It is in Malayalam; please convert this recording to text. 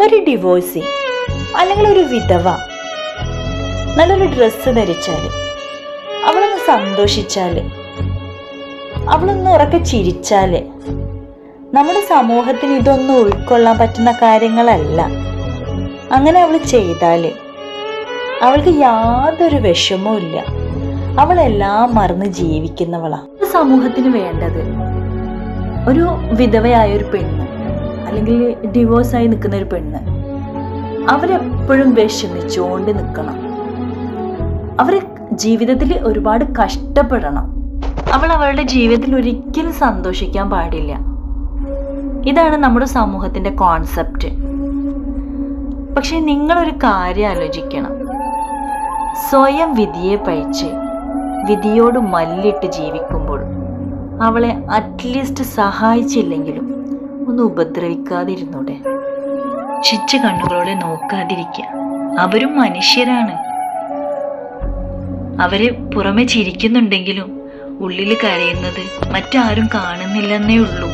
ഒരു ഡിവോഴ്സി അല്ലെങ്കിൽ ഒരു വിധവ നല്ലൊരു ഡ്രസ്സ് ധരിച്ചാൽ, അവളൊന്ന് സന്തോഷിച്ചാൽ, അവളൊന്ന് ഉറക്കെ ചിരിച്ചാൽ, നമ്മുടെ സമൂഹത്തിന് ഇതൊന്നും ഉൾക്കൊള്ളാൻ പറ്റുന്ന കാര്യങ്ങളല്ല. അങ്ങനെ അവൾ ചെയ്താൽ അവൾക്ക് യാതൊരു വിഷമവും ഇല്ല. അവളെല്ലാം മറന്ന് ജീവിക്കുന്നവളാണ്. സമൂഹത്തിന് വേണ്ടത് ഒരു വിധവയായ ഒരു പെണ്ണ് അല്ലെങ്കിൽ ഡിവോഴ്സായി നിൽക്കുന്ന ഒരു പെണ്ണ് അവരെപ്പോഴും വിഷമിച്ചുകൊണ്ട് നിൽക്കണം. അവർ ജീവിതത്തിൽ ഒരുപാട് കഷ്ടപ്പെടണം. അവൾ അവളുടെ ജീവിതത്തിൽ ഒരിക്കലും സന്തോഷിക്കാൻ പാടില്ല. ഇതാണ് നമ്മുടെ സമൂഹത്തിൻ്റെ കോൺസെപ്റ്റ്. പക്ഷെ നിങ്ങളൊരു കാര്യം ആലോചിക്കണം. സ്വയം വിധിയെ പഴിച്ച് വിധിയോട് മല്ലിട്ട് ജീവിക്കുമ്പോൾ അവളെ അറ്റ്ലീസ്റ്റ് സഹായിച്ചില്ലെങ്കിലും ഒന്ന് ഉപദ്രവിക്കാതിരുന്നൂടെ? ശിച്ച കണ്ണുകളോടെ നോക്കാതിരിക്കുക. അവരും മനുഷ്യരാണ്. അവര് പുറമെ ചിരിക്കുന്നുണ്ടെങ്കിലും ഉള്ളിൽ കരയുന്നത് മറ്റാരും കാണുന്നില്ലെന്നേ ഉള്ളൂ.